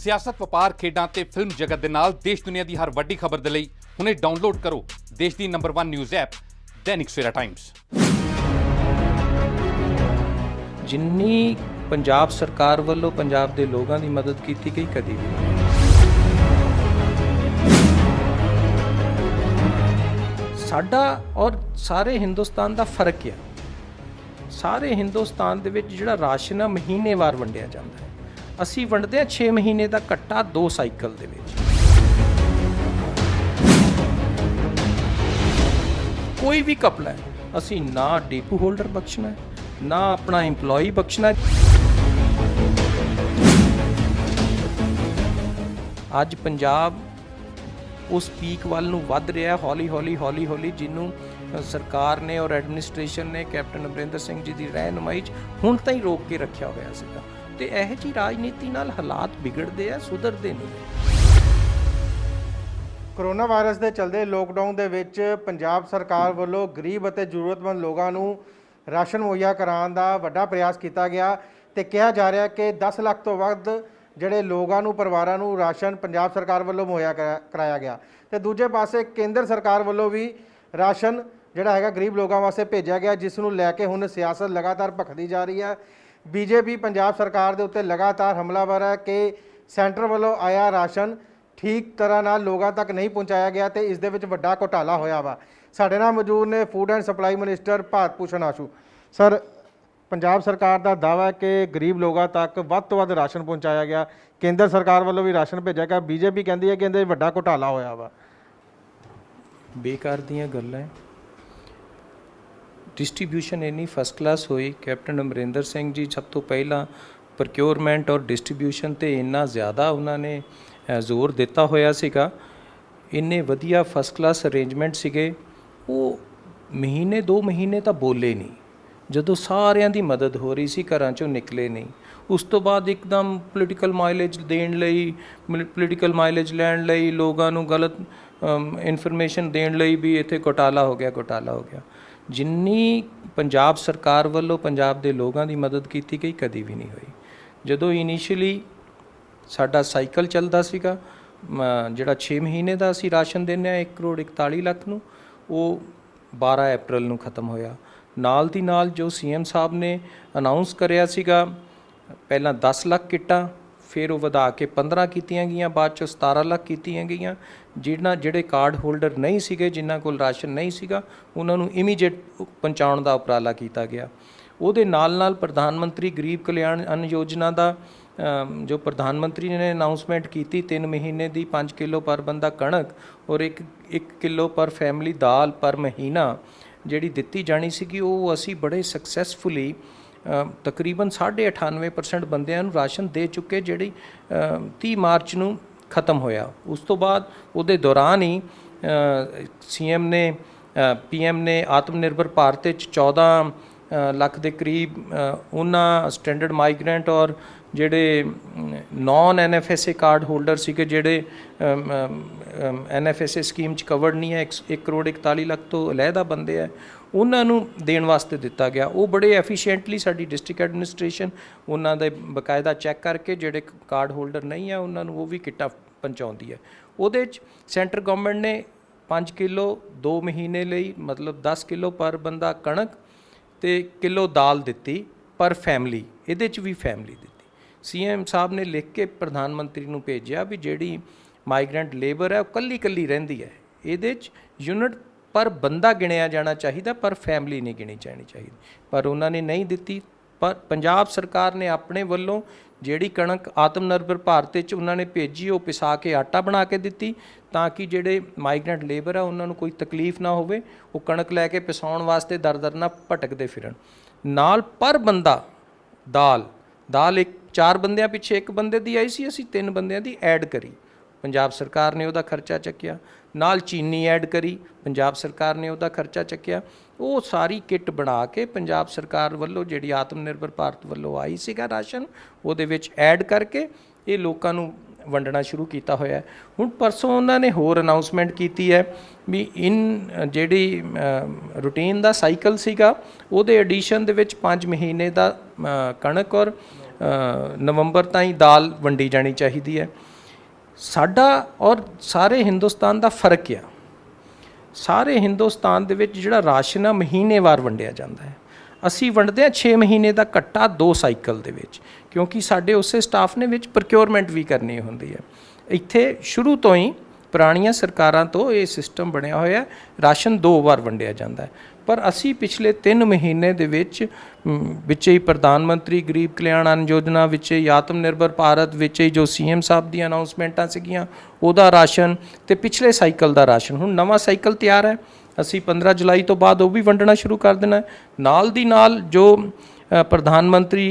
ਸਿਆਸਤ, ਵਪਾਰ, ਖੇਡਾਂ ਤੇ ਫਿਲਮ ਜਗਤ ਦੇ ਨਾਲ ਦੇਸ਼ ਦੁਨੀਆ ਦੀ ਹਰ ਵੱਡੀ ਖਬਰ ਦੇ ਲਈ ਹੁਣੇ ਡਾਊਨਲੋਡ ਕਰੋ ਦੇਸ਼ ਦੀ number 1 news app Dainik Savera Times. ਜਿੰਨੀ ਪੰਜਾਬ ਸਰਕਾਰ ਵੱਲੋਂ ਪੰਜਾਬ ਦੇ ਲੋਕਾਂ ਦੀ ਮਦਦ ਕੀਤੀ ਗਈ ਕਦੀ ਵੀ ਨਹੀਂ। ਸਾਡਾ ਔਰ ਸਾਰੇ ਹਿੰਦੁਸਤਾਨ ਦਾ ਫਰਕ ਹੈ। ਸਾਰੇ ਹਿੰਦੁਸਤਾਨ ਦੇ ਵਿੱਚ ਜਿਹੜਾ ਰਾਸ਼ਨ ਆ ਮਹੀਨੇਵਾਰ ਵੰਡਿਆ ਜਾਂਦਾ ਹੈ। ਅਸੀਂ ਵੰਡਦੇ ਹਾਂ 6 ਮਹੀਨੇ ਦਾ ਘੱਟਾ 2 ਸਾਈਕਲ ਦੇ ਵਿੱਚ। ਕੋਈ ਵੀ ਕਪਲਾ ਹੈ, ਅਸੀਂ ਨਾ ਡੀਪੂ ਹੋਲਡਰ ਬਖਸ਼ਣਾ ਨਾ ਆਪਣਾ ਇੰਪਲੋਈ ਬਖਸ਼ਣਾ। ਅੱਜ ਪੰਜਾਬ ਉਸ ਪੀਕ ਵੱਲ ਨੂੰ ਵੱਧ ਰਿਹਾ ਹੌਲੀ ਹੌਲੀ ਜਿਹਨੂੰ ਸਰਕਾਰ ਨੇ ਔਰ ਐਡਮਿਨਿਸਟ੍ਰੇਸ਼ਨ ਨੇ ਕੈਪਟਨ ਅਮਰਿੰਦਰ ਸਿੰਘ ਜੀ ਦੀ ਰਹਿਨੁਮਾਈ 'ਚ ਹੁਣ ਤਾਈਂ ਰੋਕ ਕੇ ਰੱਖਿਆ ਹੋਇਆ ਸੀਗਾ। ਤੇ ਇਹੋ ਜਿਹੀ ਰਾਜਨੀਤੀ ਨਾਲ ਹਾਲਾਤ ਵਿਗੜਦੇ ਆ, ਸੁਧਰਦੇ ਨਹੀਂ। ਕੋਰੋਨਾ ਵਾਇਰਸ ਦੇ ਚਲਦੇ ਲੋਕਡਾਊਨ ਦੇ ਵਿੱਚ ਪੰਜਾਬ ਸਰਕਾਰ ਵੱਲੋਂ ਗਰੀਬ ਅਤੇ ਜ਼ਰੂਰਤਮੰਦ ਲੋਕਾਂ ਨੂੰ ਰਾਸ਼ਨ ਮੁਹੱਈਆ ਕਰਾਉਣ ਦਾ ਵੱਡਾ ਪ੍ਰਯਾਸ ਕੀਤਾ ਗਿਆ ਤੇ ਕਿਹਾ ਜਾ ਰਿਹਾ ਕਿ 10 ਲੱਖ ਤੋਂ ਵੱਧ ਜਿਹੜੇ ਲੋਕਾਂ ਨੂੰ, ਪਰਿਵਾਰਾਂ ਨੂੰ ਰਾਸ਼ਨ ਪੰਜਾਬ ਸਰਕਾਰ ਵੱਲੋਂ ਮੁਹੱਈਆ ਕਰਾਇਆ ਗਿਆ। ਤੇ ਦੂਜੇ ਪਾਸੇ ਕੇਂਦਰ ਸਰਕਾਰ ਵੱਲੋਂ ਵੀ ਰਾਸ਼ਨ ਜਿਹੜਾ ਹੈਗਾ ਗਰੀਬ ਲੋਕਾਂ ਵਾਸਤੇ ਭੇਜਿਆ ਗਿਆ, ਜਿਸ ਨੂੰ ਲੈ ਕੇ ਹੁਣ ਸਿਆਸਤ ਲਗਾਤਾਰ ਭਖਦੀ ਜਾ ਰਹੀ ਹੈ। ਬੀਜੇਪੀ ਪੰਜਾਬ ਸਰਕਾਰ ਦੇ ਉੱਤੇ ਲਗਾਤਾਰ ਹਮਲਾਵਰ ਹੈ ਕਿ ਸੈਂਟਰ ਵੱਲੋਂ ਆਇਆ ਰਾਸ਼ਨ ਠੀਕ ਤਰ੍ਹਾਂ ਨਾਲ ਲੋਕਾਂ ਤੱਕ ਨਹੀਂ ਪਹੁੰਚਾਇਆ ਗਿਆ ਤੇ ਇਸ ਦੇ ਵਿੱਚ ਵੱਡਾ ਘੁਟਾਲਾ ਹੋਇਆ ਵਾ। ਸਾਡੇ ਨਾਲ ਮੌਜੂਦ ਨੇ food and supply minister Bharat Bhushan Ashu. Sir, Punjab ਸਰਕਾਰ ਦਾ ਦਾਅਵਾ ਹੈ ਕਿ ਗਰੀਬ ਲੋਕਾਂ ਤੱਕ ਵੱਧ ਤੋਂ ਵੱਧ ਰਾਸ਼ਨ ਪਹੁੰਚਾਇਆ ਗਿਆ, ਕੇਂਦਰ ਸਰਕਾਰ ਵੱਲੋਂ ਵੀ ਰਾਸ਼ਨ ਭੇਜਿਆ ਗਿਆ। ਬੀਜੇਪੀ ਕਹਿੰਦੀ ਹੈ ਕਿ ਇਹਦੇ ਵੱਡਾ ਘੁਟਾਲਾ ਹੋਇਆ ਵਾ। ਬੇਕਾਰ ਦੀਆਂ ਗੱਲਾਂ। ਡਿਸਟ੍ਰੀਬਿਊਸ਼ਨ ਇੰਨੀ ਫਸਟ ਕਲਾਸ ਹੋਈ। ਕੈਪਟਨ ਅਮਰਿੰਦਰ ਸਿੰਘ ਜੀ ਸਭ ਤੋਂ ਪਹਿਲਾਂ ਪ੍ਰੋਕਿਉਰਮੈਂਟ ਔਰ ਡਿਸਟ੍ਰੀਬਿਊਸ਼ਨ 'ਤੇ ਇੰਨਾ ਜ਼ਿਆਦਾ ਉਹਨਾਂ ਨੇ ਜ਼ੋਰ ਦਿੱਤਾ ਹੋਇਆ ਸੀਗਾ। ਇੰਨੇ ਵਧੀਆ ਫਸਟ ਕਲਾਸ ਅਰੇਂਜਮੈਂਟ ਸੀਗੇ। ਉਹ ਮਹੀਨੇ 2 ਮਹੀਨੇ ਤਾਂ ਬੋਲੇ ਨਹੀਂ। ਜਦੋਂ ਸਾਰਿਆਂ ਦੀ ਮਦਦ ਹੋ ਰਹੀ ਸੀ, ਘਰਾਂ 'ਚੋਂ ਨਿਕਲੇ ਨਹੀਂ। ਉਸ ਤੋਂ ਬਾਅਦ ਇੱਕਦਮ ਪੋਲੀਟੀਕਲ ਮਾਈਲੇਜ ਲੈਣ ਲਈ ਲੋਕਾਂ ਨੂੰ ਗਲਤ ਇਨਫੋਰਮੇਸ਼ਨ ਦੇਣ ਲਈ ਵੀ ਇੱਥੇ ਘੁਟਾਲਾ ਹੋ ਗਿਆ। ਜਿੰਨੀ ਪੰਜਾਬ ਸਰਕਾਰ ਵੱਲੋਂ ਪੰਜਾਬ ਦੇ ਲੋਕਾਂ ਦੀ ਮਦਦ ਕੀਤੀ ਗਈ ਕਦੀ ਵੀ ਨਹੀਂ ਹੋਈ। ਜਦੋਂ ਇਨੀਸ਼ੀਅਲੀ ਸਾਡਾ ਸਾਈਕਲ ਚੱਲਦਾ ਸੀਗਾ, ਜਿਹੜਾ 6 ਮਹੀਨੇ ਦਾ ਅਸੀਂ ਰਾਸ਼ਨ ਦਿੰਦੇ ਹਾਂ 1 ਕਰੋੜ 41 ਲੱਖ ਨੂੰ, ਉਹ 12 ਅਪ੍ਰੈਲ ਨੂੰ ਖਤਮ ਹੋਇਆ। ਨਾਲ ਦੀ ਨਾਲ ਜੋ ਸੀਐਮ ਸਾਹਿਬ ਨੇ ਅਨਾਊਂਸ ਕਰਿਆ ਸੀਗਾ, ਪਹਿਲਾਂ 10 ਲੱਖ ਕਿੱਟਾਂ, ਫਿਰ ਉਹ ਵਧਾ ਕੇ 15 ਕੀਤੀਆਂ ਗਈਆਂ, ਬਾਅਦ 'ਚੋਂ 17 ਲੱਖ ਕੀਤੀਆਂ ਗਈਆਂ। ਜਿਹੜੇ ਕਾਰਡ ਹੋਲਡਰ ਨਹੀਂ ਸੀਗੇ, ਜਿਨ੍ਹਾਂ ਕੋਲ ਰਾਸ਼ਨ ਨਹੀਂ ਸੀਗਾ, ਉਹਨਾਂ ਨੂੰ ਇਮੀਡੀਏਟ ਪਹੁੰਚਾਉਣ ਦਾ ਉਪਰਾਲਾ ਕੀਤਾ ਗਿਆ। ਉਹਦੇ ਨਾਲ ਪ੍ਰਧਾਨ ਮੰਤਰੀ ਗਰੀਬ ਕਲਿਆਣ ਅੰਨ ਯੋਜਨਾ ਦਾ ਜੋ ਪ੍ਰਧਾਨ ਮੰਤਰੀ ਨੇ ਅਨਾਊਂਸਮੈਂਟ ਕੀਤੀ, 3 ਮਹੀਨੇ ਦੀ 5 ਕਿਲੋ ਪਰ ਬੰਦਾ ਕਣਕ ਔਰ 1 ਕਿਲੋ ਪਰ ਫੈਮਿਲੀ ਦਾਲ ਪਰ ਮਹੀਨਾ ਜਿਹੜੀ ਦਿੱਤੀ ਜਾਣੀ ਸੀਗੀ, ਉਹ ਅਸੀਂ ਬੜੇ ਸਕਸੈਸਫੁਲੀ ਤਕਰੀਬਨ 98% ਬੰਦਿਆਂ ਨੂੰ ਰਾਸ਼ਨ ਦੇ ਚੁੱਕੇ, ਜਿਹੜੀ 30 ਮਾਰਚ ਨੂੰ ਖਤਮ ਹੋਇਆ। ਉਸ ਤੋਂ ਬਾਅਦ ਉਹਦੇ ਦੌਰਾਨ ਹੀ ਸੀਐਮ ਨੇ ਪੀਐਮ ਨੇ ਆਤਮ ਨਿਰਭਰ ਭਾਰਤ ਵਿੱਚ 14 ਲੱਖ ਦੇ ਕਰੀਬ ਉਹਨਾਂ ਸਟੈਂਡਰਡ ਮਾਈਗਰੈਂਟ ਔਰ ਜਿਹੜੇ ਨੌਨ NFSA ਕਾਰਡ ਹੋਲਡਰ ਸੀਗੇ, ਜਿਹੜੇ NFSA ਸਕੀਮ 'ਚ ਕਵਰਡ ਨਹੀਂ ਹੈ, 1 ਕਰੋੜ 41 ਲੱਖ ਤੋਂ ਅਲੱਗਾ ਬੰਦੇ ਹੈ, ਉਹਨਾਂ ਨੂੰ ਦੇਣ ਵਾਸਤੇ ਦਿੱਤਾ ਗਿਆ। ਉਹ ਬੜੇ ਐਫੀਸ਼ੀਐਂਟਲੀ ਸਾਡੀ ਡਿਸਟ੍ਰਿਕਟ ਐਡਮਿਨਿਸਟ੍ਰੇਸ਼ਨ ਉਹਨਾਂ ਦੇ ਬਕਾਇਦਾ ਚੈੱਕ ਕਰਕੇ ਜਿਹੜੇ ਕਾਰਡ ਹੋਲਡਰ ਨਹੀਂ ਹੈ ਉਹਨਾਂ ਨੂੰ ਉਹ ਵੀ ਕਿੱਟਾਂ ਪਹੁੰਚਾਉਂਦੀ ਹੈ। ਉਹਦੇ 'ਚ ਸੈਂਟਰ ਗਵਰਨਮੈਂਟ ਨੇ 5 ਕਿਲੋ 2 ਮਹੀਨੇ ਲਈ, ਮਤਲਬ 10 ਕਿਲੋ ਪਰ ਬੰਦਾ ਕਣਕ ਤੇ ਕਿਲੋ ਦਾਲ ਦਿੱਤੀ ਪਰ ਫੈਮਿਲੀ। ਇਹਦੇ 'ਚ ਵੀ ਫੈਮਿਲੀ ਦਿੱਤੀ। ਸੀਐਮ ਸਾਹਿਬ ਨੇ ਲਿਖ ਕੇ ਪ੍ਰਧਾਨ ਮੰਤਰੀ ਨੂੰ ਭੇਜਿਆ ਵੀ ਜਿਹੜੀ ਮਾਈਗਰੈਂਟ ਲੇਬਰ ਹੈ ਉਹ ਕੱਲੀ ਰਹਿੰਦੀ ਹੈ, ਇਹਦੇ 'ਚ ਯੂਨਿਟ ਪਰ ਬੰਦਾ ਗਿਣਿਆ ਜਾਣਾ ਚਾਹੀਦਾ, ਪਰ ਫੈਮਿਲੀ ਨਹੀਂ ਗਿਣੀ ਜਾਣੀ ਚਾਹੀਦੀ। ਪਰ ਉਹਨਾਂ ਨੇ ਨਹੀਂ ਦਿੱਤੀ। ਪਰ ਪੰਜਾਬ ਸਰਕਾਰ ਨੇ ਆਪਣੇ ਵੱਲੋਂ ਜਿਹੜੀ ਕਣਕ ਆਤਮ ਨਿਰਭਰ ਭਾਰਤ 'ਚ ਉਹਨਾਂ ਨੇ ਭੇਜੀ, ਉਹ ਪਿਸਾ ਕੇ ਆਟਾ ਬਣਾ ਕੇ ਦਿੱਤੀ ਤਾਂ ਕਿ ਜਿਹੜੇ ਮਾਈਗਰੈਂਟ ਲੇਬਰ ਆ ਉਹਨਾਂ ਨੂੰ ਕੋਈ ਤਕਲੀਫ ਨਾ ਹੋਵੇ। ਉਹ ਕਣਕ ਲੈ ਕੇ ਪਿਸਾਉਣ ਵਾਸਤੇ ਦਰ ਨਾ ਭਟਕਦੇ ਫਿਰਨ। ਨਾਲ ਪਰ ਬੰਦਾ ਦਾਲ 4 ਬੰਦਿਆਂ ਪਿੱਛੇ 1 ਬੰਦੇ ਦੀ ਆਈ ਸੀ, ਅਸੀਂ 3 ਬੰਦਿਆਂ ਦੀ ਐਡ ਕਰੀ, ਪੰਜਾਬ ਸਰਕਾਰ ਨੇ ਉਹਦਾ ਖਰਚਾ ਚੱਕਿਆ। ਨਾਲ ਚੀਨੀ ਐਡ ਕਰੀ, ਪੰਜਾਬ ਸਰਕਾਰ ਨੇ ਉਹਦਾ ਖਰਚਾ ਚੱਕਿਆ। ਉਹ ਸਾਰੀ ਕਿੱਟ ਬਣਾ ਕੇ ਪੰਜਾਬ ਸਰਕਾਰ ਵੱਲੋਂ ਜਿਹੜੀ ਆਤਮ ਨਿਰਭਰ ਭਾਰਤ ਵੱਲੋਂ ਆਈ ਸੀਗਾ ਰਾਸ਼ਨ, ਉਹਦੇ ਵਿੱਚ ਐਡ ਕਰਕੇ ਇਹ ਲੋਕਾਂ ਨੂੰ ਵੰਡਣਾ ਸ਼ੁਰੂ ਕੀਤਾ ਹੋਇਆ। ਹੁਣ ਪਰਸੋਂ ਉਹਨਾਂ ਨੇ ਹੋਰ ਅਨਾਊਂਸਮੈਂਟ ਕੀਤੀ ਹੈ ਵੀ ਜਿਹੜੀ ਰੂਟੀਨ ਦਾ ਸਾਈਕਲ ਸੀਗਾ ਉਹਦੇ ਐਡੀਸ਼ਨ ਦੇ ਵਿੱਚ 5 ਮਹੀਨੇ ਦਾ ਕਣਕ ਔਰ ਨਵੰਬਰ ਤਾਈਂ ਦਾਲ ਵੰਡੀ ਜਾਣੀ ਚਾਹੀਦੀ ਹੈ। ਸਾਡਾ ਔਰ ਸਾਰੇ ਹਿੰਦੁਸਤਾਨ ਦਾ ਫਰਕ ਆ, ਸਾਰੇ ਹਿੰਦੁਸਤਾਨ ਦੇ ਵਿੱਚ ਜਿਹੜਾ ਰਾਸ਼ਨ ਆ ਮਹੀਨੇਵਾਰ ਵੰਡਿਆ ਜਾਂਦਾ ਹੈ। ਅਸੀਂ ਵੰਡਦੇ ਹਾਂ 6 ਮਹੀਨੇ ਦਾ ਘੱਟਾ 2 ਸਾਈਕਲ ਦੇ ਵਿੱਚ, ਕਿਉਂਕਿ ਸਾਡੇ ਉਸੇ ਸਟਾਫ ਨੇ ਵਿੱਚ ਪ੍ਰੋਕਿਉਰਮੈਂਟ ਵੀ ਕਰਨੀ ਹੁੰਦੀ ਹੈ। ਇੱਥੇ ਸ਼ੁਰੂ ਤੋਂ ਹੀ ਪੁਰਾਣੀਆਂ ਸਰਕਾਰਾਂ ਤੋਂ ਇਹ ਸਿਸਟਮ ਬਣਿਆ ਹੋਇਆ, ਰਾਸ਼ਨ 2 ਵਾਰ ਵੰਡਿਆ ਜਾਂਦਾ ਹੈ। ਪਰ ਅਸੀਂ ਪਿਛਲੇ 3 ਮਹੀਨੇ ਦੇ ਵਿੱਚ ਹੀ ਪ੍ਰਧਾਨ ਮੰਤਰੀ ਗਰੀਬ ਕਲਿਆਣ ਅੰਨ ਯੋਜਨਾ ਵਿੱਚ ਹੀ, ਆਤਮ ਨਿਰਭਰ ਭਾਰਤ ਵਿੱਚ ਹੀ ਜੋ CM ਸਾਹਿਬ ਦੀਆਂ ਅਨਾਊਂਸਮੈਂਟਾਂ ਸੀਗੀਆਂ ਉਹਦਾ ਰਾਸ਼ਨ, ਤੇ ਪਿਛਲੇ ਸਾਈਕਲ ਦਾ ਰਾਸ਼ਨ, ਹੁਣ ਨਵਾਂ ਸਾਈਕਲ ਤਿਆਰ ਹੈ। ਅਸੀਂ 15 ਜੁਲਾਈ ਤੋਂ ਬਾਅਦ ਉਹ ਵੀ ਵੰਡਣਾ ਸ਼ੁਰੂ ਕਰ ਦੇਣਾ। ਨਾਲ ਦੀ ਨਾਲ ਜੋ ਪ੍ਰਧਾਨ ਮੰਤਰੀ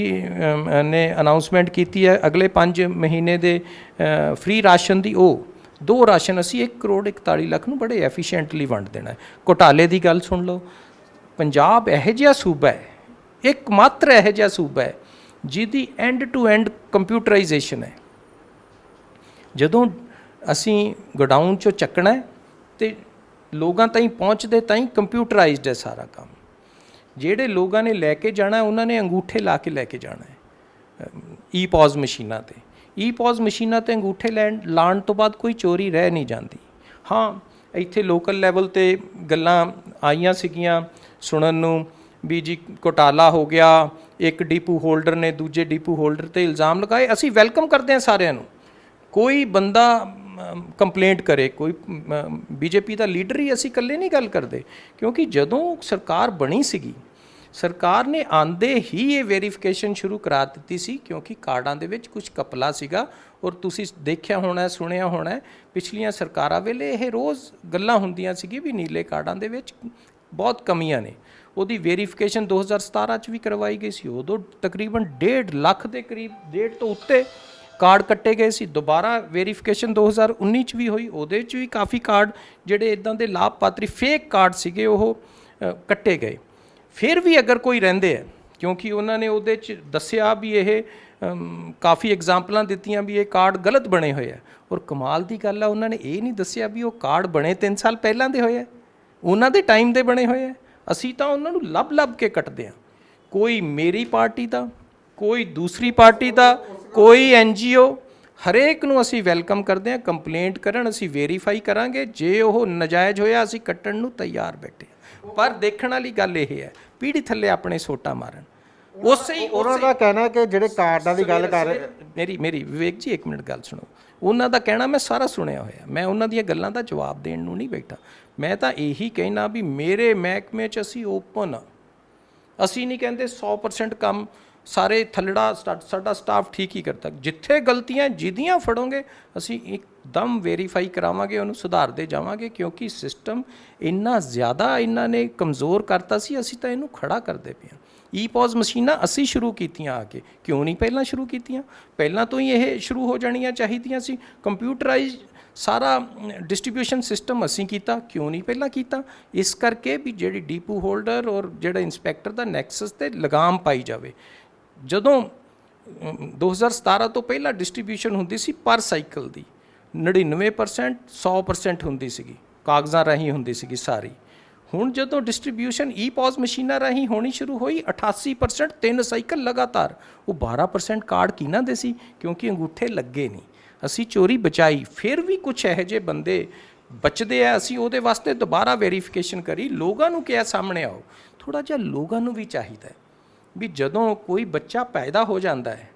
ਨੇ ਅਨਾਊਂਸਮੈਂਟ ਕੀਤੀ ਹੈ ਅਗਲੇ 5 ਮਹੀਨੇ ਦੇ ਫ੍ਰੀ ਰਾਸ਼ਨ ਦੀ, ਉਹ 2 ਰਾਸ਼ਨ ਅਸੀਂ 1 ਕਰੋੜ 41 ਲੱਖ ਨੂੰ ਬੜੇ ਐਫੀਸ਼ੀਐਂਟਲੀ ਵੰਡ ਦੇਣਾ ਹੈ। ਘੁਟਾਲੇ ਦੀ ਗੱਲ ਸੁਣ ਲਓ, ਪੰਜਾਬ ਇਹੋ ਜਿਹਾ ਸੂਬਾ ਹੈ, ਇੱਕਮਾਤਰ ਇਹੋ ਜਿਹਾ ਸੂਬਾ ਹੈ ਜਿਹਦੀ ਐਂਡ ਟੂ ਐਂਡ ਕੰਪਿਊਟਰਾਈਜੇਸ਼ਨ ਹੈ। ਜਦੋਂ ਅਸੀਂ ਗੋਡਾਊਨ 'ਚੋਂ ਚੱਕਣਾ ਹੈ ਤੇ ਲੋਕਾਂ ਤਾਈਂ ਪਹੁੰਚਦੇ ਤਾਈਂ ਕੰਪਿਊਟਰਾਈਜ਼ਡ ਹੈ ਸਾਰਾ ਕੰਮ। ਜਿਹੜੇ ਲੋਕਾਂ ਨੇ ਲੈ ਕੇ ਜਾਣਾ ਉਹਨਾਂ ਨੇ ਅੰਗੂਠੇ ਲਾ ਕੇ ਲੈ ਕੇ ਜਾਣਾ ਹੈ ਈ-ਪੌਜ਼ ਮਸ਼ੀਨਾਂ 'ਤੇ। ਈ-ਪੌਜ਼ ਮਸ਼ੀਨਾਂ 'ਤੇ ਅੰਗੂਠੇ ਲਾਉਣ ਤੋਂ ਬਾਅਦ ਕੋਈ ਚੋਰੀ ਰਹਿ ਨਹੀਂ ਜਾਂਦੀ। ਹਾਂ, ਇੱਥੇ ਲੋਕਲ ਲੈਵਲ 'ਤੇ ਗੱਲਾਂ ਆਈਆਂ ਸੀਗੀਆਂ ਸੁਣਨ ਨੂੰ ਵੀ ਜੀ ਘੁਟਾਲਾ ਹੋ ਗਿਆ, ਇੱਕ ਡੀਪੂ ਹੋਲਡਰ ਨੇ ਦੂਜੇ ਡੀਪੂ ਹੋਲਡਰ 'ਤੇ ਇਲਜ਼ਾਮ ਲਗਾਏ। ਅਸੀਂ ਵੈਲਕਮ ਕਰਦੇ ਹਾਂ ਸਾਰਿਆਂ ਨੂੰ, ਕੋਈ ਬੰਦਾ ਕੰਪਲੇਂਟ ਕਰੇ, ਕੋਈ BJP ਦਾ ਲੀਡਰ ਹੀ, ਅਸੀਂ ਇਕੱਲੇ ਨਹੀਂ ਗੱਲ ਕਰਦੇ। ਕਿਉਂਕਿ ਜਦੋਂ ਸਰਕਾਰ ਬਣੀ ਸੀਗੀ, ਸਰਕਾਰ ਨੇ ਆਂਦੇ ਹੀ ਇਹ ਵੈਰੀਫਿਕੇਸ਼ਨ ਸ਼ੁਰੂ ਕਰਾ ਦਿੱਤੀ ਸੀ, ਕਿਉਂਕਿ ਕਾਰਡਾਂ ਦੇ ਵਿੱਚ ਕੁਝ ਕਪਲਾ ਸੀਗਾ। ਔਰ ਤੁਸੀਂ ਦੇਖਿਆ ਹੋਣਾ, ਸੁਣਿਆ ਹੋਣਾ, ਪਿਛਲੀਆਂ ਸਰਕਾਰਾਂ ਵੇਲੇ ਇਹ ਰੋਜ਼ ਗੱਲਾਂ ਹੁੰਦੀਆਂ ਸੀਗੀ ਵੀ ਨੀਲੇ ਕਾਰਡਾਂ ਦੇ ਵਿੱਚ ਬਹੁਤ ਕਮੀਆਂ ਨੇ। ਉਹਦੀ ਵੈਰੀਫਿਕੇਸ਼ਨ 2017 'ਚ ਵੀ ਕਰਵਾਈ ਗਈ ਸੀ। ਉਦੋਂ ਤਕਰੀਬਨ 1.5 ਲੱਖ ਦੇ ਕਰੀਬ, 1.5 ਤੋਂ ਉੱਤੇ ਕਾਰਡ ਕੱਟੇ ਗਏ ਸੀ। ਦੁਬਾਰਾ ਵੈਰੀਫਿਕੇਸ਼ਨ 2019 'ਚ ਵੀ ਹੋਈ, ਉਹਦੇ 'ਚ ਵੀ ਕਾਫੀ ਕਾਰਡ ਜਿਹੜੇ ਇੱਦਾਂ ਦੇ ਲਾਭਪਾਤਰੀ ਫੇਕ ਕਾਰਡ ਸੀਗੇ ਉਹ ਕੱਟੇ ਗਏ। ਫਿਰ ਵੀ ਅਗਰ ਕੋਈ ਰਹਿੰਦੇ ਹੈ, ਕਿਉਂਕਿ ਉਹਨਾਂ ਨੇ ਉਹਦੇ 'ਚ ਦੱਸਿਆ ਵੀ ਇਹ ਕਾਫੀ ਐਗਜ਼ਾਮਪਲਾਂ ਦਿੱਤੀਆਂ ਵੀ ਇਹ ਕਾਰਡ ਗਲਤ ਬਣੇ ਹੋਏ ਆ। ਔਰ ਕਮਾਲ ਦੀ ਗੱਲ ਆ, ਉਹਨਾਂ ਨੇ ਇਹ ਨਹੀਂ ਦੱਸਿਆ ਵੀ ਉਹ ਕਾਰਡ ਬਣੇ 3 ਸਾਲ ਪਹਿਲਾਂ ਦੇ ਹੋਏ ਆ, ਉਹਨਾਂ ਦੇ ਟਾਈਮ ਦੇ ਬਣੇ ਹੋਏ ਆ। ਅਸੀਂ ਤਾਂ ਉਹਨਾਂ ਨੂੰ ਲੱਭ ਕੇ ਕੱਟਦੇ ਹਾਂ, ਕੋਈ ਮੇਰੀ ਪਾਰਟੀ ਦਾ, ਕੋਈ ਦੂਸਰੀ ਪਾਰਟੀ ਦਾ, ਕੋਈ NGO, ਹਰੇਕ ਨੂੰ ਅਸੀਂ ਵੈਲਕਮ ਕਰਦੇ ਹਾਂ। ਕੰਪਲੇਂਟ ਕਰਨ, ਅਸੀਂ ਵੈਰੀਫਾਈ ਕਰਾਂਗੇ, ਜੇ ਉਹ ਨਜਾਇਜ਼ ਹੋਇਆ ਅਸੀਂ ਕੱਟਣ ਨੂੰ ਤਿਆਰ ਬੈਠੇ ਹਾਂ। ਪਰ ਦੇਖਣ ਵਾਲੀ ਗੱਲ ਇਹ ਹੈ, ਪੀੜੀ ਥੱਲੇ ਆਪਣੇ ਸੋਟਾ ਮਾਰਨ। ਉਸੇ ਉਹਨਾਂ ਦਾ ਕਹਿਣਾ ਕਿ ਜਿਹੜੇ ਕਾਰਡਾਂ ਦੀ ਗੱਲ ਕਰ ਰਹੇ, ਮੇਰੀ ਵਿਵੇਕ ਜੀ 1 ਮਿੰਟ ਗੱਲ ਸੁਣੋ। ਉਹਨਾਂ ਦਾ ਕਹਿਣਾ ਮੈਂ ਸਾਰਾ ਸੁਣਿਆ ਹੋਇਆ, ਮੈਂ ਉਹਨਾਂ ਦੀਆਂ ਗੱਲਾਂ ਦਾ ਜਵਾਬ ਦੇਣ ਨੂੰ ਨਹੀਂ ਬੈਠਾ। ਮੈਂ ਤਾਂ ਇਹੀ ਕਹਿਣਾ ਵੀ ਮੇਰੇ ਮਹਿਕਮੇ 'ਚ ਅਸੀਂ ਓਪਨ ਆ, ਅਸੀਂ ਨਹੀਂ ਕਹਿੰਦੇ 100% ਕੰਮ ਸਾਰੇ ਥੱਲੜਾ ਸਾਡਾ ਸਟਾਫ ਠੀਕ ਹੀ ਕਰਦਾ। ਜਿੱਥੇ ਗਲਤੀਆਂ ਜਿਹਦੀਆਂ ਫੜੋਗੇ ਅਸੀਂ ਇੱਕਦਮ ਵੈਰੀਫਾਈ ਕਰਾਵਾਂਗੇ, ਉਹਨੂੰ ਸੁਧਾਰਦੇ ਜਾਵਾਂਗੇ। ਕਿਉਂਕਿ ਸਿਸਟਮ ਇੰਨਾ ਜ਼ਿਆਦਾ ਇਹਨਾਂ ਨੇ ਕਮਜ਼ੋਰ ਕਰਤਾ ਸੀ, ਅਸੀਂ ਤਾਂ ਇਹਨੂੰ ਖੜਾ ਕਰਦੇ ਪਏ ਹਾਂ। ਈ-ਪੌਜ਼ ਮਸ਼ੀਨਾਂ ਅਸੀਂ ਸ਼ੁਰੂ ਕੀਤੀਆਂ ਆ ਕੇ, ਕਿਉਂ ਨਹੀਂ ਪਹਿਲਾਂ ਸ਼ੁਰੂ ਕੀਤੀਆਂ? ਪਹਿਲਾਂ ਤੋਂ ਹੀ ਇਹ ਸ਼ੁਰੂ ਹੋ ਜਾਣੀਆਂ ਚਾਹੀਦੀਆਂ ਸੀ। ਕੰਪਿਊਟਰਾਈਜ਼ ਸਾਰਾ ਡਿਸਟ੍ਰੀਬਿਊਸ਼ਨ ਸਿਸਟਮ ਅਸੀਂ ਕੀਤਾ, ਕਿਉਂ ਨਹੀਂ ਪਹਿਲਾਂ ਕੀਤਾ? ਇਸ ਕਰਕੇ ਵੀ ਜਿਹੜੀ ਡੀਪੂ ਹੋਲਡਰ ਔਰ ਜਿਹੜਾ ਇੰਸਪੈਕਟਰ ਦਾ ਨੈਕਸਸ 'ਤੇ ਲਗਾਮ ਪਾਈ ਜਾਵੇ। ਜਦੋਂ 2017 ਤੋਂ ਪਹਿਲਾਂ ਡਿਸਟ੍ਰੀਬਿਊਸ਼ਨ ਹੁੰਦੀ ਸੀ ਪਰ ਸਾਈਕਲ ਦੀ 99% 100% ਹੁੰਦੀ ਸੀਗੀ, ਕਾਗਜ਼ਾਂ ਰਾਹੀਂ ਹੁੰਦੀ ਸੀਗੀ ਸਾਰੀ। ਹੁਣ ਜਦੋਂ ਡਿਸਟ੍ਰੀਬਿਊਸ਼ਨ ਈ-ਪੌਜ਼ ਮਸ਼ੀਨਾਂ ਰਾਹੀਂ ਹੋਣੀ ਸ਼ੁਰੂ ਹੋਈ, 88% 3 ਸਾਈਕਲ ਲਗਾਤਾਰ। ਉਹ 12% ਕਾਰਡ ਕਿਹਨਾਂ ਦੇ ਸੀ? ਕਿਉਂਕਿ ਅੰਗੂਠੇ ਲੱਗੇ ਨਹੀਂ। ਅਸੀਂ ਚੋਰੀ ਬਚਾਈ। ਫਿਰ ਵੀ ਕੁਛ ਇਹੋ ਜਿਹੇ ਬੰਦੇ ਬਚਦੇ ਆ, ਅਸੀਂ ਉਹਦੇ ਵਾਸਤੇ ਦੁਬਾਰਾ ਵੈਰੀਫਿਕੇਸ਼ਨ ਕਰੀ, ਲੋਕਾਂ ਨੂੰ ਕਿਹਾ ਸਾਹਮਣੇ ਆਓ। ਥੋੜ੍ਹਾ ਜਿਹਾ ਲੋਕਾਂ ਨੂੰ ਵੀ ਚਾਹੀਦਾ ਹੈ ਵੀ ਜਦੋਂ ਕੋਈ ਬੱਚਾ ਪੈਦਾ ਹੋ ਜਾਂਦਾ ਹੈ,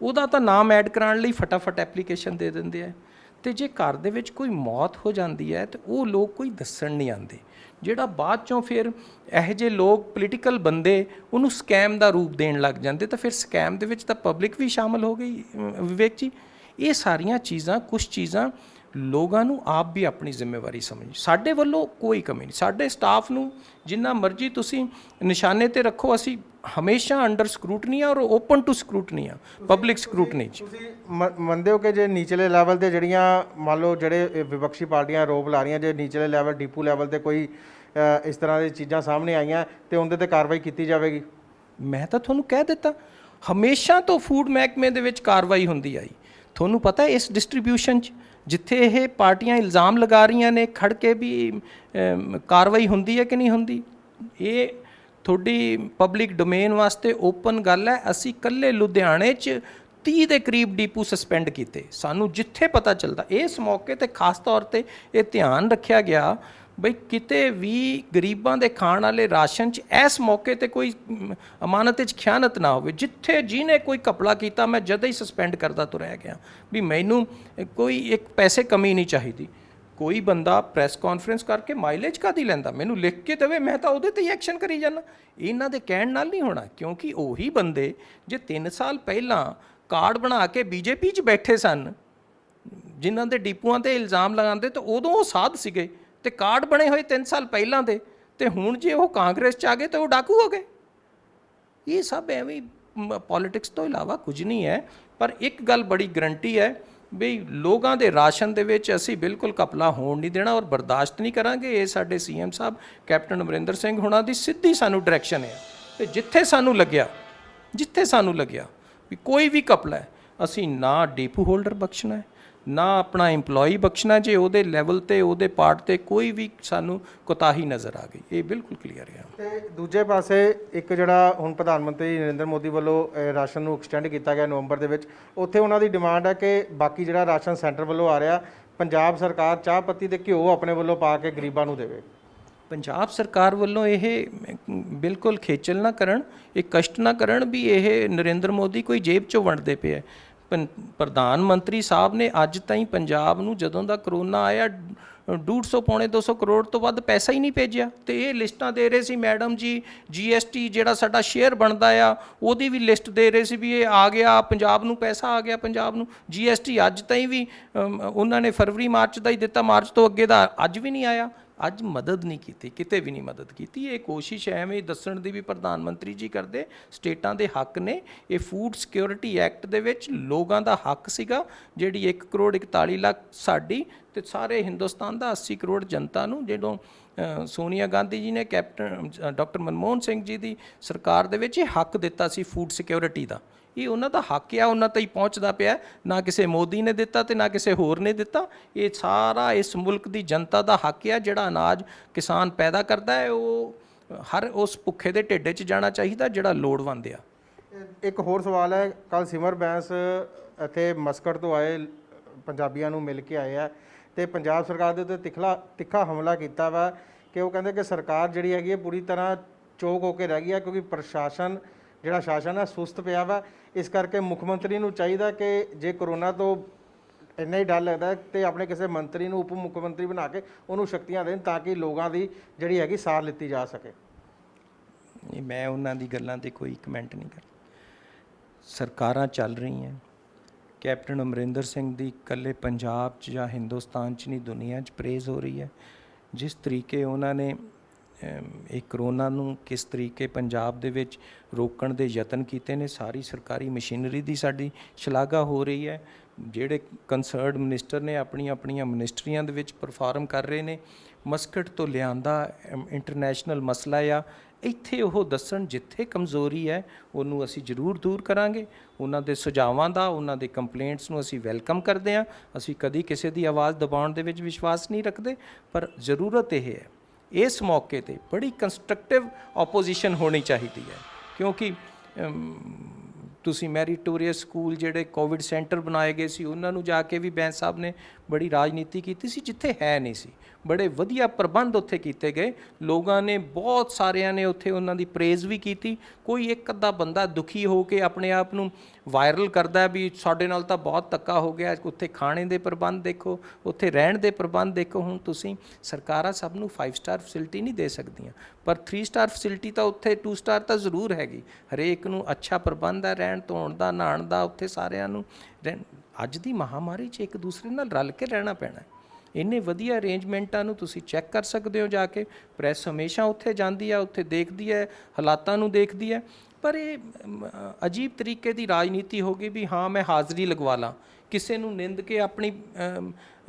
ਉਹਦਾ ਤਾਂ ਨਾਮ ਐਡ ਕਰਾਉਣ ਲਈ ਫਟਾਫਟ ਐਪਲੀਕੇਸ਼ਨ ਦੇ ਦਿੰਦੇ ਆ, ਅਤੇ ਜੇ ਘਰ ਦੇ ਵਿੱਚ ਕੋਈ ਮੌਤ ਹੋ ਜਾਂਦੀ ਹੈ ਤਾਂ ਉਹ ਲੋਕ ਕੋਈ ਦੱਸਣ ਨਹੀਂ ਆਉਂਦੇ। ਜਿਹੜਾ ਬਾਅਦ ਚੋਂ ਫਿਰ ਇਹੋ ਜਿਹੇ ਲੋਕ ਪੋਲੀਟੀਕਲ ਬੰਦੇ ਉਹਨੂੰ ਸਕੈਮ ਦਾ ਰੂਪ ਦੇਣ ਲੱਗ ਜਾਂਦੇ, ਤਾਂ ਫਿਰ ਸਕੈਮ ਦੇ ਵਿੱਚ ਤਾਂ ਪਬਲਿਕ ਵੀ ਸ਼ਾਮਲ ਹੋ ਗਈ। ਵਿਵੇਕ ਜੀ, ਇਹ ਸਾਰੀਆਂ ਚੀਜ਼ਾਂ, ਕੁਛ ਚੀਜ਼ਾਂ ਲੋਕਾਂ ਨੂੰ ਆਪ ਵੀ ਆਪਣੀ ਜ਼ਿੰਮੇਵਾਰੀ ਸਮਝ। ਸਾਡੇ ਵੱਲੋਂ ਕੋਈ ਕਮੀ ਨਹੀਂ, ਸਾਡੇ ਸਟਾਫ ਨੂੰ ਜਿੰਨਾ ਮਰਜ਼ੀ ਤੁਸੀਂ ਨਿਸ਼ਾਨੇ 'ਤੇ ਰੱਖੋ, ਅਸੀਂ ਹਮੇਸ਼ਾ ਅੰਡਰ ਸਕਰੂਟਨੀ ਆ ਔਰ ਓਪਨ ਟੂ ਸਕਰੂਟਨੀ ਆ, ਪਬਲਿਕ ਸਕਰੂਟਨੀ 'ਚ। ਤੁਸੀਂ ਮੰਨਦੇ ਹੋ ਕਿ ਜੇ ਨੀਚਲੇ ਲੈਵਲ 'ਤੇ ਜਿਹੜੀਆਂ ਮੰਨ ਲਓ ਜਿਹੜੇ ਵਿਪਕਸ਼ੀ ਪਾਰਟੀਆਂ ਆਰੋਪ ਲਾ ਰਹੀਆਂ, ਜੇ ਨੀਚਲੇ ਲੈਵਲ ਡੀਪੂ ਲੈਵਲ 'ਤੇ ਕੋਈ ਇਸ ਤਰ੍ਹਾਂ ਦੀ ਚੀਜ਼ਾਂ ਸਾਹਮਣੇ ਆਈਆਂ ਤੇ ਉਹਦੇ 'ਤੇ ਕਾਰਵਾਈ ਕੀਤੀ ਜਾਵੇਗੀ? ਮੈਂ ਤਾਂ ਤੁਹਾਨੂੰ ਕਹਿ ਦਿੱਤਾ, ਹਮੇਸ਼ਾ ਤੋਂ ਫੂਡ ਮਹਿਕਮੇ ਦੇ ਵਿੱਚ ਕਾਰਵਾਈ ਹੁੰਦੀ ਆਈ। ਤੁਹਾਨੂੰ ਪਤਾ ਇਸ ਡਿਸਟ੍ਰੀਬਿਊਸ਼ਨ 'ਚ ਜਿੱਥੇ ਇਹ ਪਾਰਟੀਆਂ ਇਲਜ਼ਾਮ ਲਗਾ ਰਹੀਆਂ ਨੇ ਖੜ ਕੇ ਵੀ ਕਾਰਵਾਈ ਹੁੰਦੀ ਹੈ ਕਿ ਨਹੀਂ ਹੁੰਦੀ? ਇਹ ਤੁਹਾਡੀ ਪਬਲਿਕ ਡੋਮੇਨ ਵਾਸਤੇ ਓਪਨ ਗੱਲ ਹੈ, ਅਸੀਂ ਇਕੱਲੇ ਲੁਧਿਆਣੇ 'ਚ 30 ਦੇ ਕਰੀਬ ਡੀਪੂ ਸਸਪੈਂਡ ਕੀਤੇ। ਸਾਨੂੰ ਜਿੱਥੇ ਪਤਾ ਚੱਲਦਾ, ਇਸ ਮੌਕੇ ਤੇ ਖਾਸ ਤੌਰ ਤੇ ਇਹ ਧਿਆਨ ਰੱਖਿਆ ਗਿਆ ਬਈ ਕਿਤੇ ਵੀ ਗਰੀਬਾਂ ਦੇ ਖਾਣ ਵਾਲੇ ਰਾਸ਼ਨ 'ਚ ਇਸ ਮੌਕੇ ਤੇ ਕੋਈ ਅਮਾਨਤ 'ਚ ਖਿਆਨਤ ਨਾ ਹੋਵੇ। ਜਿੱਥੇ ਜਿਹਨੇ ਕੋਈ ਘਪਲਾ ਕੀਤਾ ਮੈਂ ਜਦ ਹੀ ਸਸਪੈਂਡ ਕਰਦਾ ਤੁਰਿਆ ਗਿਆ ਵੀ ਮੈਨੂੰ ਕੋਈ ਇੱਕ ਪੈਸੇ ਕਮੀ ਨਹੀਂ ਚਾਹੀਦੀ। ਕੋਈ ਬੰਦਾ ਪ੍ਰੈਸ ਕਾਨਫਰੰਸ ਕਰਕੇ ਮਾਈਲੇਜ ਕਾਹਦੀ ਲੈਂਦਾ, ਮੈਨੂੰ ਲਿਖ ਕੇ ਦੇਵੇ, ਮੈਂ ਤਾਂ ਉਹਦੇ ਤੇ ਹੀ ਐਕਸ਼ਨ ਕਰੀ ਜਾਂਦਾ। ਇਹਨਾਂ ਦੇ ਕਹਿਣ ਨਾਲ ਨਹੀਂ ਹੋਣਾ, ਕਿਉਂਕਿ ਉਹੀ ਬੰਦੇ ਜੇ 3 ਸਾਲ ਪਹਿਲਾਂ ਕਾਰਡ ਬਣਾ ਕੇ ਬੀਜੇਪੀ 'ਚ ਬੈਠੇ ਸਨ, ਜਿਨ੍ਹਾਂ ਦੇ ਡਿਪੂਆਂ ਤੇ ਇਲਜ਼ਾਮ ਲਗਾਉਂਦੇ, ਤਾਂ ਉਦੋਂ ਉਹ ਸਾਧ ਸੀਗੇ ਤੇ ਕਾਰਡ ਬਣੇ ਹੋਏ 3 ਸਾਲ ਪਹਿਲਾਂ ਦੇ, ਤੇ ਹੁਣ ਜੇ ਉਹ ਕਾਂਗਰਸ 'ਚ ਆ ਗਏ ਤਾਂ ਉਹ ਡਾਕੂ ਹੋ ਗਏ। ਇਹ ਸਭ ਐਵੇਂ ਪੋਲਿਟਿਕਸ ਤੋਂ ਇਲਾਵਾ ਕੁਝ ਨਹੀਂ ਹੈ। ਪਰ ਇੱਕ ਗੱਲ ਬੜੀ ਗਰੰਟੀ ਹੈ ਵੀ ਲੋਕਾਂ ਦੇ ਰਾਸ਼ਨ ਦੇ ਵਿੱਚ ਅਸੀਂ ਬਿਲਕੁਲ ਘਪਲਾ ਹੋਣ ਨਹੀਂ ਦੇਣਾ ਔਰ ਬਰਦਾਸ਼ਤ ਨਹੀਂ ਕਰਾਂਗੇ। ਇਹ ਸਾਡੇ ਸੀਐਮ ਸਾਹਿਬ ਕੈਪਟਨ ਅਮਰਿੰਦਰ ਸਿੰਘ ਹੁਣਾਂ ਦੀ ਸਿੱਧੀ ਸਾਨੂੰ ਡਾਇਰੈਕਸ਼ਨ ਹੈ। ਤੇ ਜਿੱਥੇ ਸਾਨੂੰ ਲੱਗਿਆ ਵੀ ਕੋਈ ਵੀ ਘਪਲਾ ਹੈ, ਅਸੀਂ ਨਾ ਡੀਪੂ ਹੋਲਡਰ ਬਖਸ਼ਣਾ ਹੈ, ਨਾ ਆਪਣਾ EMPLOYEE ਬਖਸ਼ਣਾ ਜੇ ਉਹਦੇ ਲੈਵਲ ਤੇ ਉਹਦੇ ਪਾਰਟ ਤੇ ਕੋਈ ਵੀ ਸਾਨੂੰ ਕੋਤਾਹੀ ਨਜ਼ਰ ਆ ਗਈ। ਇਹ ਬਿਲਕੁਲ ਕਲੀਅਰ ਹੈ। ਤੇ ਦੂਜੇ ਪਾਸੇ ਇੱਕ ਜਿਹੜਾ ਹੁਣ ਪ੍ਰਧਾਨ ਮੰਤਰੀ ਨਰਿੰਦਰ ਮੋਦੀ ਵੱਲੋਂ ਰਾਸ਼ਨ ਨੂੰ ਐਕਸਟੈਂਡ ਕੀਤਾ ਗਿਆ ਨਵੰਬਰ ਦੇ ਵਿੱਚ, ਉੱਥੇ ਉਹਨਾਂ ਦੀ ਡਿਮਾਂਡ ਹੈ ਕਿ ਬਾਕੀ ਜਿਹੜਾ ਰਾਸ਼ਨ ਸੈਂਟਰ ਵੱਲੋਂ ਆ ਰਿਹਾ, ਪੰਜਾਬ ਸਰਕਾਰ ਚਾਹ ਪੱਤੀ ਤੇ ਘਿਓ ਆਪਣੇ ਵੱਲੋਂ ਪਾ ਕੇ ਗਰੀਬਾਂ ਨੂੰ ਦੇਵੇ। ਪੰਜਾਬ ਸਰਕਾਰ ਵੱਲੋਂ ਇਹ ਬਿਲਕੁਲ ਖੇਚਲ ਨਾ ਕਰਨ, ਇਹ ਕਸ਼ਟ ਨਾ ਕਰਨ ਵੀ ਇਹ ਨਰਿੰਦਰ ਮੋਦੀ ਕੋਈ ਜੇਬ 'ਚੋਂ ਵੰਡਦੇ ਪਏ ਹੈ। ਪ੍ਰਧਾਨ ਮੰਤਰੀ ਸਾਹਿਬ ਨੇ ਅੱਜ ਤਾਈਂ ਪੰਜਾਬ ਨੂੰ ਜਦੋਂ ਦਾ ਕਰੋਨਾ ਆਇਆ 150 ਪੌਣੇ 200 ਕਰੋੜ ਤੋਂ ਵੱਧ ਪੈਸਾ ਹੀ ਨਹੀਂ ਭੇਜਿਆ। ਤੇ ਇਹ ਲਿਸਟਾਂ ਦੇ ਰਹੇ ਸੀ ਮੈਡਮ ਜੀ, GST ਜਿਹੜਾ ਸਾਡਾ ਸ਼ੇਅਰ ਬਣਦਾ ਆ ਉਹਦੀ ਵੀ ਲਿਸਟ ਦੇ ਰਹੇ ਸੀ ਵੀ ਇਹ ਆ ਗਿਆ, ਪੰਜਾਬ ਨੂੰ ਪੈਸਾ ਆ ਗਿਆ, ਪੰਜਾਬ ਨੂੰ GST ਅੱਜ ਤਾਈਂ ਵੀ ਉਹਨਾਂ ਨੇ ਫਰਵਰੀ ਮਾਰਚ ਦਾ ਹੀ ਦਿੱਤਾ, ਮਾਰਚ ਤੋਂ ਅੱਗੇ ਦਾ ਅੱਜ ਵੀ ਨਹੀਂ ਆਇਆ। ਅੱਜ ਮਦਦ ਨਹੀਂ ਕੀਤੀ, ਕਿਤੇ ਵੀ ਨਹੀਂ ਮਦਦ ਕੀਤੀ। ਇਹ ਕੋਸ਼ਿਸ਼ ਐਵੇਂ ਦੱਸਣ ਦੀ ਵੀ ਪ੍ਰਧਾਨ ਮੰਤਰੀ ਜੀ ਕਰਦੇ, ਸਟੇਟਾਂ ਦੇ ਹੱਕ ਨੇ। ਇਹ ਫੂਡ ਸਿਕਿਉਰਿਟੀ ਐਕਟ ਦੇ ਵਿੱਚ ਲੋਕਾਂ ਦਾ ਹੱਕ ਸੀਗਾ, ਜਿਹੜੀ 1 ਕਰੋੜ 41 ਲੱਖ ਸਾਡੀ ਤੇ ਸਾਰੇ ਹਿੰਦੁਸਤਾਨ ਦਾ 80 ਕਰੋੜ ਜਨਤਾ ਨੂੰ, ਜਦੋਂ ਸੋਨੀਆ ਗਾਂਧੀ ਜੀ ਨੇ ਕੈਪਟਨ ਡਾਕਟਰ ਮਨਮੋਹਨ ਸਿੰਘ ਜੀ ਦੀ ਸਰਕਾਰ ਦੇ ਵਿੱਚ ਇਹ ਹੱਕ ਦਿੱਤਾ ਸੀ ਫੂਡ ਸਿਕਿਉਰਿਟੀ ਦਾ। ਇਹ ਉਹਨਾਂ ਦਾ ਹੱਕ ਆ, ਉਹਨਾਂ ਤਾਈਂ ਪਹੁੰਚਦਾ ਪਿਆ, ਨਾ ਕਿਸੇ ਮੋਦੀ ਨੇ ਦਿੱਤਾ ਤੇ ਨਾ ਕਿਸੇ ਹੋਰ ਨੇ ਦਿੱਤਾ। ਇਹ ਸਾਰਾ ਇਸ ਮੁਲਕ ਦੀ ਜਨਤਾ ਦਾ ਹੱਕ ਆ। ਜਿਹੜਾ ਅਨਾਜ ਕਿਸਾਨ ਪੈਦਾ ਕਰਦਾ ਹੈ ਉਹ ਹਰ ਉਸ ਭੁੱਖੇ ਦੇ ਢਿੱਡ 'ਚ ਜਾਣਾ ਚਾਹੀਦਾ ਜਿਹੜਾ ਲੋੜਵੰਦ ਆ। ਇੱਕ ਹੋਰ ਸਵਾਲ ਹੈ, ਕੱਲ ਸਿਮਰ ਬੈਂਸ ਇੱਥੇ ਮਸਕਟ ਤੋਂ ਆਏ ਪੰਜਾਬੀਆਂ ਨੂੰ ਮਿਲ ਕੇ ਆਏ ਆ ਤੇ ਪੰਜਾਬ ਸਰਕਾਰ ਦੇ ਉੱਤੇ ਤਿੱਖਾ ਹਮਲਾ ਕੀਤਾ ਵਾ ਕਿ ਉਹ ਕਹਿੰਦੇ ਕਿ ਸਰਕਾਰ ਜਿਹੜੀ ਹੈਗੀ ਹੈ ਪੂਰੀ ਤਰ੍ਹਾਂ ਚੋਕ ਹੋ ਕੇ ਰਹਿ ਗਈ ਹੈ, ਕਿਉਂਕਿ ਪ੍ਰਸ਼ਾਸਨ ਜਿਹੜਾ ਸ਼ਾਸਨ ਹੈ ਸੁਸਤ ਪਿਆ ਵਾ। ਇਸ ਕਰਕੇ ਮੁੱਖ ਮੰਤਰੀ ਨੂੰ ਚਾਹੀਦਾ ਕਿ ਜੇ ਕਰੋਨਾ ਤੋਂ ਇੰਨਾ ਹੀ ਡਰ ਲੱਗਦਾ ਤੇ ਆਪਣੇ ਕਿਸੇ ਮੰਤਰੀ ਨੂੰ ਉਪ ਮੁੱਖ ਮੰਤਰੀ ਬਣਾ ਕੇ ਉਹਨੂੰ ਸ਼ਕਤੀਆਂ ਦੇਣ ਤਾਂ ਕਿ ਲੋਕਾਂ ਦੀ ਜਿਹੜੀ ਹੈਗੀ ਸਾਰ ਲਿੱਤੀ ਜਾ ਸਕੇ। ਮੈਂ ਉਹਨਾਂ ਦੀ ਗੱਲਾਂ 'ਤੇ ਕੋਈ ਕਮੈਂਟ ਨਹੀਂ ਕਰ। ਸਰਕਾਰਾਂ ਚੱਲ ਰਹੀਆਂ, ਕੈਪਟਨ ਅਮਰਿੰਦਰ ਸਿੰਘ ਦੀ ਇਕੱਲੇ ਪੰਜਾਬ 'ਚ ਜਾਂ ਹਿੰਦੁਸਤਾਨ 'ਚ ਨਹੀਂ ਦੁਨੀਆ 'ਚ ਪ੍ਰੇਜ਼ ਹੋ ਰਹੀ ਹੈ। ਜਿਸ ਤਰੀਕੇ ਉਹਨਾਂ ਨੇ ਇਹ ਕਰੋਨਾ ਨੂੰ ਕਿਸ ਤਰੀਕੇ ਪੰਜਾਬ ਦੇ ਵਿੱਚ ਰੋਕਣ ਦੇ ਯਤਨ ਕੀਤੇ ਨੇ, ਸਾਰੀ ਸਰਕਾਰੀ ਮਸ਼ੀਨਰੀ ਦੀ ਸਾਡੀ ਸ਼ਲਾਘਾ ਹੋ ਰਹੀ ਹੈ। ਜਿਹੜੇ ਕੰਸਰਨਡ ਮਿਨਿਸਟਰ ਨੇ ਆਪਣੀਆਂ ਮਿਨਿਸਟਰੀਆਂ ਦੇ ਵਿੱਚ ਪਰਫਾਰਮ ਕਰ ਰਹੇ ਨੇ। ਮਸਕਟ ਤੋਂ ਲਿਆਂਦਾ ਇੰਟਰਨੈਸ਼ਨਲ ਮਸਲਾ ਆ, ਇੱਥੇ ਉਹ ਦੱਸਣ ਜਿੱਥੇ ਕਮਜ਼ੋਰੀ ਹੈ ਉਹਨੂੰ ਅਸੀਂ ਜ਼ਰੂਰ ਦੂਰ ਕਰਾਂਗੇ। ਉਹਨਾਂ ਦੇ ਸੁਝਾਵਾਂ ਦਾ, ਉਹਨਾਂ ਦੇ ਕੰਪਲੇਂਟਸ ਨੂੰ ਅਸੀਂ ਵੈਲਕਮ ਕਰਦੇ ਹਾਂ। ਅਸੀਂ ਕਦੀ ਕਿਸੇ ਦੀ ਆਵਾਜ਼ ਦਬਾਉਣ ਦੇ ਵਿੱਚ ਵਿਸ਼ਵਾਸ ਨਹੀਂ ਰੱਖਦੇ, ਪਰ ਜ਼ਰੂਰਤ ਇਹ ਹੈ ਇਸ ਮੌਕੇ ਤੇ ਬੜੀ ਕੰਸਟਰਕਟਿਵ ਆਪੋਜੀਸ਼ਨ ਹੋਣੀ ਚਾਹੀਦੀ ਹੈ। ਕਿਉਂਕਿ ਤੁਸੀਂ ਮੈਰੀਟੋਰੀਅਸ ਸਕੂਲ ਜਿਹੜੇ ਕੋਵਿਡ ਸੈਂਟਰ ਬਣਾਏ ਗਏ ਸੀ ਉਹਨਾਂ ਨੂੰ ਜਾ ਕੇ ਵੀ ਬੈਂਸ ਸਾਹਿਬ ਨੇ ਬੜੀ ਰਾਜਨੀਤੀ ਕੀਤੀ ਸੀ, ਜਿੱਥੇ ਹੈ ਨਹੀਂ ਸੀ। ਬੜੇ ਵਧੀਆ ਪ੍ਰਬੰਧ ਉੱਥੇ ਕੀਤੇ ਗਏ, ਲੋਕਾਂ ਨੇ ਬਹੁਤ ਸਾਰਿਆਂ ਨੇ ਉੱਥੇ ਉਹਨਾਂ ਦੀ ਪ੍ਰੇਜ਼ ਵੀ ਕੀਤੀ। ਕੋਈ ਇੱਕ ਅੱਧਾ ਬੰਦਾ ਦੁਖੀ ਹੋ ਕੇ ਆਪਣੇ ਆਪ ਨੂੰ ਵਾਇਰਲ ਕਰਦਾ ਵੀ ਸਾਡੇ ਨਾਲ ਤਾਂ ਬਹੁਤ ਧੱਕਾ ਹੋ ਗਿਆ। ਉੱਥੇ ਖਾਣੇ ਦੇ ਪ੍ਰਬੰਧ ਦੇਖੋ, ਉੱਥੇ ਰਹਿਣ ਦੇ ਪ੍ਰਬੰਧ ਦੇਖੋ। ਹੁਣ ਤੁਸੀਂ ਸਰਕਾਰਾਂ ਸਭ ਨੂੰ 5 ਸਟਾਰ ਫੈਸਿਲਿਟੀ ਨਹੀਂ ਦੇ ਸਕਦੀਆਂ, ਪਰ 3 ਸਟਾਰ ਫੈਸਿਲਿਟੀ ਤਾਂ ਉੱਥੇ 2 ਸਟਾਰ ਤਾਂ ਜ਼ਰੂਰ ਹੈਗੀ। ਹਰੇਕ ਨੂੰ ਅੱਛਾ ਪ੍ਰਬੰਧ ਹੈ ਰਹਿਣ ਧੋਣ ਦਾ, ਨਹਾਉਣ ਦਾ। ਉੱਥੇ ਸਾਰਿਆਂ ਨੂੰ ਅੱਜ ਦੀ ਮਹਾਮਾਰੀ 'ਚ ਇੱਕ ਦੂਸਰੇ ਨਾਲ ਰਲ ਕੇ ਰਹਿਣਾ ਪੈਣਾ। ਇੰਨੇ ਵਧੀਆ ਅਰੇਂਜਮੈਂਟਾਂ ਨੂੰ ਤੁਸੀਂ ਚੈੱਕ ਕਰ ਸਕਦੇ ਹੋ ਜਾ ਕੇ। ਪ੍ਰੈਸ ਹਮੇਸ਼ਾ ਉੱਥੇ ਜਾਂਦੀ ਹੈ, ਉੱਥੇ ਦੇਖਦੀ ਹੈ, ਹਾਲਾਤਾਂ ਨੂੰ ਦੇਖਦੀ ਹੈ। ਪਰ ਇਹ ਅਜੀਬ ਤਰੀਕੇ ਦੀ ਰਾਜਨੀਤੀ ਹੋ ਗਈ ਵੀ ਹਾਂ ਮੈਂ ਹਾਜ਼ਰੀ ਲਗਵਾ ਲਾਂ, ਕਿਸੇ ਨੂੰ ਨਿੰਦ ਕੇ ਆਪਣੀ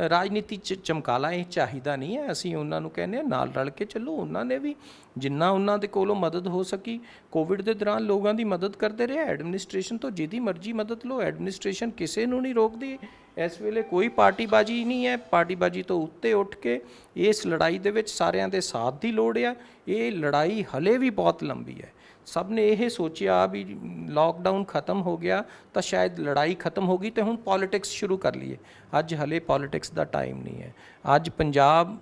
ਰਾਜਨੀਤੀ 'ਚ ਚਮਕਾ ਲਾਂ। ਇਹ ਚਾਹੀਦਾ ਨਹੀਂ ਹੈ। ਅਸੀਂ ਉਹਨਾਂ ਨੂੰ ਕਹਿੰਦੇ ਹਾਂ ਨਾਲ ਰਲ ਕੇ ਚੱਲੋ। ਉਹਨਾਂ ਨੇ ਵੀ ਜਿੰਨਾ ਉਹਨਾਂ ਦੇ ਕੋਲੋਂ ਮਦਦ ਹੋ ਸਕੀ ਕੋਵਿਡ ਦੇ ਦੌਰਾਨ ਲੋਕਾਂ ਦੀ ਮਦਦ ਕਰਦੇ ਰਹੇ। ਐਡਮਿਨਿਸਟ੍ਰੇਸ਼ਨ ਤੋਂ ਜਿਹਦੀ ਮਰਜ਼ੀ ਮਦਦ ਲਓ, ਐਡਮਿਨਿਸਟ੍ਰੇਸ਼ਨ ਕਿਸੇ ਨੂੰ ਨਹੀਂ ਰੋਕਦੀ। ਇਸ ਵੇਲੇ ਕੋਈ ਪਾਰਟੀਬਾਜ਼ੀ ਨਹੀਂ ਹੈ। ਪਾਰਟੀਬਾਜ਼ੀ ਤੋਂ ਉੱਤੇ ਉੱਠ ਕੇ ਇਸ ਲੜਾਈ ਦੇ ਵਿੱਚ ਸਾਰਿਆਂ ਦੇ ਸਾਥ ਦੀ ਲੋੜ ਆ। ਇਹ ਲੜਾਈ ਹਲੇ ਵੀ ਬਹੁਤ ਲੰਬੀ ਹੈ। ਸਭ ਨੇ ਇਹ ਸੋਚਿਆ ਵੀ ਲਾਕਡਾਊਨ ਖਤਮ ਹੋ ਗਿਆ ਤਾਂ ਸ਼ਾਇਦ ਲੜਾਈ ਖਤਮ ਹੋ ਗਈ ਤੇ ਹੁਣ ਪੋਲਿਟਿਕਸ ਸ਼ੁਰੂ ਕਰ ਲਈਏ। ਅੱਜ ਹਲੇ ਪੋਲਿਟਿਕਸ ਦਾ ਟਾਈਮ ਨਹੀਂ ਹੈ। ਅੱਜ ਪੰਜਾਬ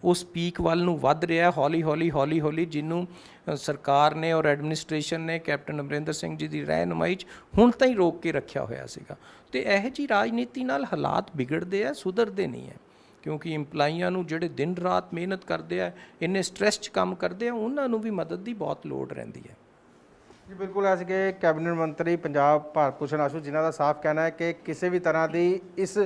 ਉਸ ਪੀਕ ਵੱਲ ਨੂੰ ਵੱਧ ਰਿਹਾ ਹੌਲੀ ਜਿਹਨੂੰ ਸਰਕਾਰ ਨੇ ਔਰ ਐਡਮਿਨਿਸਟ੍ਰੇਸ਼ਨ ਨੇ ਕੈਪਟਨ ਅਮਰਿੰਦਰ ਸਿੰਘ ਜੀ ਦੀ ਰਹਿਨੁਮਾਈ 'ਚ ਹੁਣ ਤਾਂ ਹੀ ਰੋਕ ਕੇ ਰੱਖਿਆ ਹੋਇਆ ਸੀਗਾ। ਤੇ ਇਹੋ ਜਿਹੀ ਰਾਜਨੀਤੀ ਨਾਲ ਹਾਲਾਤ ਵਿਗੜਦੇ ਆ, ਸੁਧਰਦੇ ਨਹੀਂ ਹੈ। ਕਿਉਂਕਿ ਇੰਪਲਾਈਆਂ ਨੂੰ ਜਿਹੜੇ ਦਿਨ ਰਾਤ ਮਿਹਨਤ ਕਰਦੇ ਆ, ਇੰਨੇ ਸਟ੍ਰੈਸ 'ਚ ਕੰਮ ਕਰਦੇ ਆ, ਉਹਨਾਂ ਨੂੰ ਵੀ ਮਦਦ ਦੀ ਬਹੁਤ ਲੋੜ ਰਹਿੰਦੀ ਹੈ। ਜੀ ਬਿਲਕੁਲ, ਐਸੇ ਕਿ ਕੈਬਨਿਟ ਮੰਤਰੀ ਪੰਜਾਬ ਭਾਰਤ ਭੂਸ਼ਣ ਆਸ਼ੂ ਜਿਨ੍ਹਾਂ ਦਾ ਸਾਫ਼ ਕਹਿਣਾ ਹੈ ਕਿ ਕਿਸੇ ਵੀ ਤਰ੍ਹਾਂ ਦੀ ਇਸ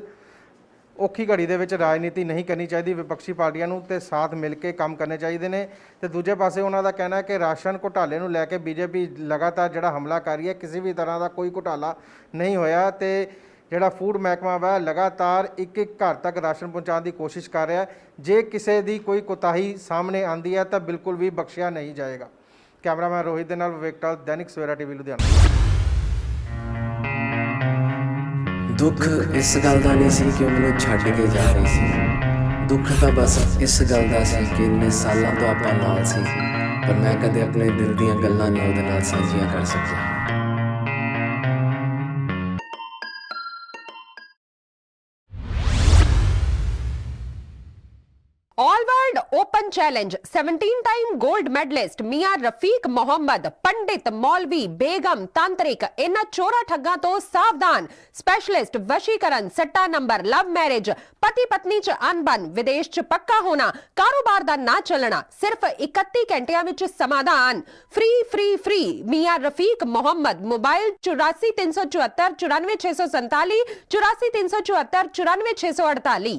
ਔਖੀ ਘੜੀ ਦੇ ਵਿੱਚ ਰਾਜਨੀਤੀ ਨਹੀਂ ਕਰਨੀ ਚਾਹੀਦੀ। ਵਿਪਕਸ਼ੀ ਪਾਰਟੀਆਂ ਨੂੰ ਤੇ ਸਾਥ ਮਿਲ ਕੇ ਕੰਮ ਕਰਨੇ ਚਾਹੀਦੇ ਨੇ। ਤੇ ਦੂਜੇ ਪਾਸੇ ਉਹਨਾਂ ਦਾ ਕਹਿਣਾ ਹੈ ਕਿ ਰਾਸ਼ਨ ਘੁਟਾਲੇ ਨੂੰ ਲੈ ਕੇ ਬੀਜੇਪੀ ਲਗਾਤਾਰ ਜਿਹੜਾ ਹਮਲਾ ਕਰ ਰਹੀ ਹੈ, ਕਿਸੇ ਵੀ ਤਰ੍ਹਾਂ ਦਾ ਕੋਈ ਘੁਟਾਲਾ ਨਹੀਂ ਹੋਇਆ ਤੇ ਜਿਹੜਾ ਫੂਡ ਮਹਿਕਮਾ ਵਾ ਲਗਾਤਾਰ ਇੱਕ ਘਰ ਤੱਕ ਰਾਸ਼ਨ ਪਹੁੰਚਾਉਣ ਦੀ ਕੋਸ਼ਿਸ਼ ਕਰ ਰਿਹਾ ਹੈ। ਜੇ ਕਿਸੇ ਦੀ ਕੋਈ ਕੋਤਾਹੀ ਸਾਹਮਣੇ ਆਉਂਦੀ ਹੈ ਤਾਂ ਬਿਲਕੁਲ ਵੀ ਬਖਸ਼ਿਆ ਨਹੀਂ ਜਾਏਗਾ। ਕੈਮਰਾਮੈਨ ਰੋਹਿਤ ਦੇ ਨਾਲ ਵਿਵੇਕ ਟਾਲ, ਦੈਨਿਕ ਸਵੇਰਾ ਟੀਵੀ ਲੁਧਿਆਣਾ। ਦੁੱਖ ਇਸ ਗੱਲ ਦਾ ਨਹੀਂ ਸੀ ਕਿ ਉਹ ਮੈਨੂੰ ਛੱਡ ਕੇ ਜਾ ਰਹੀ ਸੀ। ਦੁੱਖ ਤਾਂ ਬਸ ਇਸ ਗੱਲ ਦਾ ਸੀ ਕਿ ਇੰਨੇ ਸਾਲਾਂ ਤੋਂ ਆਪਾਂ ਨਾਲ ਸੀ, ਪਰ ਮੈਂ ਕਦੇ ਆਪਣੇ ਦਿਲ ਦੀਆਂ ਗੱਲਾਂ ਨਹੀਂ ਉਹਦੇ ਨਾਲ ਸਾਂਝੀਆਂ ਕਰ ਸਕਿਆ। ऑल वर्ल्ड ओपन चैलेंज 17-टाइम गोल्ड मेडलिस्ट मियां रफीक मोहम्मद, पंडित, मौलवी, बेगम, तांत्रिक, इन्हां चोरा ठग्गां तो सावधान। स्पेशलिस्ट वशीकरण, सट्टा नंबर, लव मैरिज, पति पत्नी च अनबन, विदेश च पक्का होना, कारोबार दा ना चलना, सिर्फ 31 घंटियां विच समाधान। फ्री फ्री फ्री मियां रफीक मोहम्मद। मोबाइल 84 374 94 647, 84 374 94 648।